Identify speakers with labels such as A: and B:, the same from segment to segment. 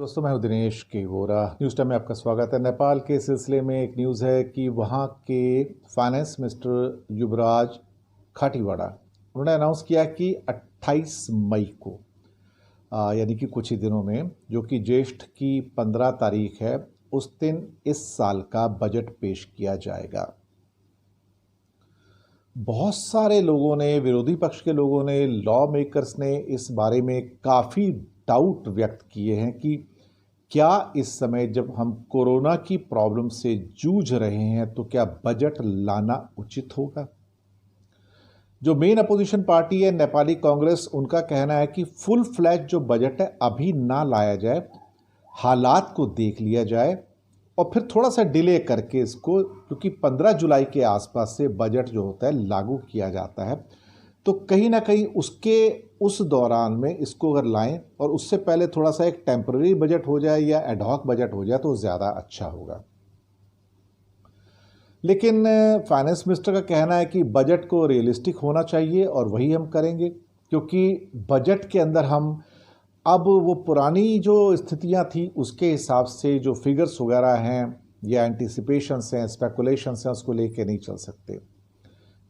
A: दोस्तों, मैं हूं दिनेश के वोरा। न्यूज़ टाइम में आपका स्वागत है। नेपाल के सिलसिले में एक न्यूज़ है कि वहां के फाइनेंस मिनिस्टर युवराज खाटीवाड़ा उन्होंने अनाउंस किया कि 28 मई को यानी कि कुछ ही दिनों में, जो कि ज्येष्ठ की 15 तारीख है, उस दिन इस साल का बजट पेश किया जाएगा। बहुत सारे लोगों ने, विरोधी पक्ष के लोगों ने, लॉ मेकर्स ने इस बारे में काफ़ी डाउट व्यक्त किए हैं कि क्या इस समय जब हम कोरोना की प्रॉब्लम से जूझ रहे हैं तो क्या बजट लाना उचित होगा। जो मेन अपोजिशन पार्टी है नेपाली कांग्रेस, उनका कहना है कि फुल फ्लैज जो बजट है अभी ना लाया जाए, हालात को देख लिया जाए और फिर थोड़ा सा डिले करके इसको, क्योंकि 15 जुलाई के आसपास से बजट जो होता है लागू किया जाता है, तो कहीं ना कहीं उस दौरान में इसको अगर लाएं और उससे पहले थोड़ा सा एक टेम्पररी बजट हो जाए या एडहॉक बजट हो जाए तो ज़्यादा अच्छा होगा। लेकिन फाइनेंस मिनिस्टर का कहना है कि बजट को रियलिस्टिक होना चाहिए और वही हम करेंगे, क्योंकि बजट के अंदर हम अब वो पुरानी जो स्थितियां थी उसके हिसाब से जो फिगर्स वगैरह हैं या एंटिसिपेशंस हैं, स्पेकुलेशंस हैं, उसको लेके नहीं चल सकते।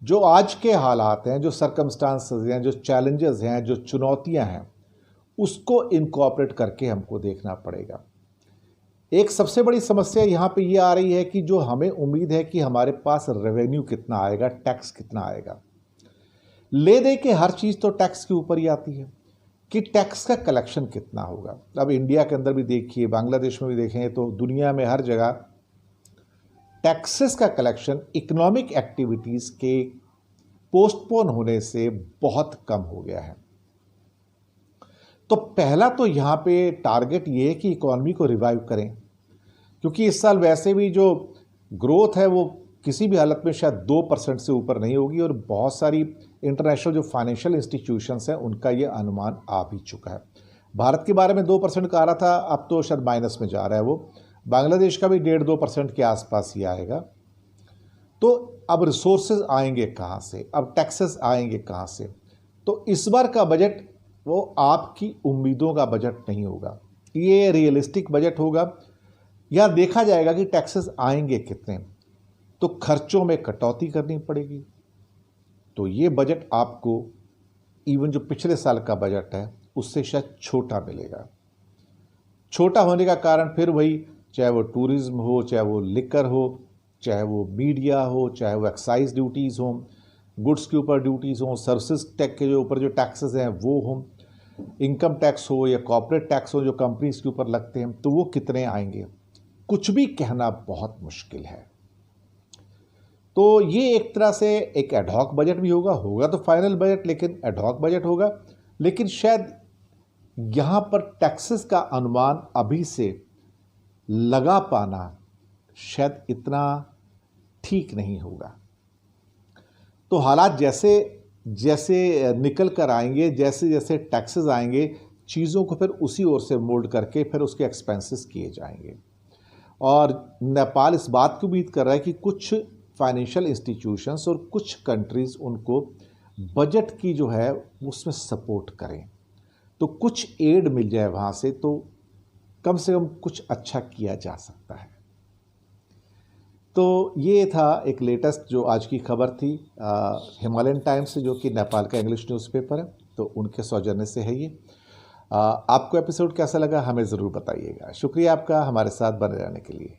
A: जो आज के हालात हैं, जो सर्कमस्टांसेस हैं, जो चैलेंजेस हैं, जो चुनौतियां हैं, उसको इनकॉर्पोरेट करके हमको देखना पड़ेगा। एक सबसे बड़ी समस्या यहाँ पे ये आ रही है कि जो हमें उम्मीद है कि हमारे पास रेवेन्यू कितना आएगा, टैक्स कितना आएगा, ले दे के हर चीज़ तो टैक्स के ऊपर ही आती है कि टैक्स का कलेक्शन कितना होगा। अब इंडिया के अंदर भी देखिए, बांग्लादेश में भी देखें, तो दुनिया में हर जगह टैक्सेस का कलेक्शन इकोनॉमिक एक्टिविटीज़ के पोस्टपोन होने से बहुत कम हो गया है। तो पहला तो यहाँ पे टारगेट ये है कि इकोनॉमी को रिवाइव करें, क्योंकि इस साल वैसे भी जो ग्रोथ है वो किसी भी हालत में शायद 2% से ऊपर नहीं होगी और बहुत सारी इंटरनेशनल जो फाइनेंशियल इंस्टीट्यूशंस हैं उनका ये अनुमान आ भी चुका है। भारत के बारे में 2% का आ रहा था, अब तो शायद माइनस में जा रहा है वो। बांग्लादेश का भी 1.5-2% के आसपास ही आएगा। तो अब रिसोर्सेज आएंगे कहाँ से, अब टैक्सेस आएंगे कहाँ से। तो इस बार का बजट वो आपकी उम्मीदों का बजट नहीं होगा, ये रियलिस्टिक बजट होगा। या देखा जाएगा कि टैक्सेस आएंगे कितने, तो खर्चों में कटौती करनी पड़ेगी। तो ये बजट आपको इवन जो पिछले साल का बजट है उससे शायद छोटा मिलेगा। छोटा होने का कारण फिर वही, चाहे वो टूरिज्म हो, चाहे वो लिकर हो, चाहे वो मीडिया हो, चाहे वो एक्साइज ड्यूटीज़ हो, गुड्स के ऊपर ड्यूटीज़ हो, सर्विसेज टैक्स के जो ऊपर जो टैक्सेस हैं वो हो, इनकम टैक्स हो या कॉर्पोरेट टैक्स हो जो कंपनीज के ऊपर लगते हैं, तो वो कितने आएंगे, कुछ भी कहना बहुत मुश्किल है। तो ये एक तरह से एक एडहॉक बजट भी होगा तो फाइनल बजट, लेकिन एडहॉक बजट होगा। लेकिन शायद यहाँ पर टैक्सेस का अनुमान अभी से लगा पाना शायद इतना ठीक नहीं होगा। तो हालात जैसे जैसे निकल कर आएंगे, जैसे जैसे टैक्सेस आएंगे, चीज़ों को फिर उसी ओर से मोल्ड करके फिर उसके एक्सपेंसेस किए जाएंगे। और नेपाल इस बात की उम्मीद कर रहा है कि कुछ फाइनेंशियल इंस्टीट्यूशंस और कुछ कंट्रीज़ उनको बजट की जो है उसमें सपोर्ट करें, तो कुछ एड मिल जाए वहाँ से, तो कम से कम कुछ अच्छा किया जा सकता है। तो ये था एक लेटेस्ट जो आज की खबर थी हिमालयन टाइम्स से, जो कि नेपाल का इंग्लिश न्यूज़पेपर है, तो उनके सौजन्य से है ये। आपको एपिसोड कैसा लगा हमें ज़रूर बताइएगा। शुक्रिया आपका हमारे साथ बने रहने के लिए।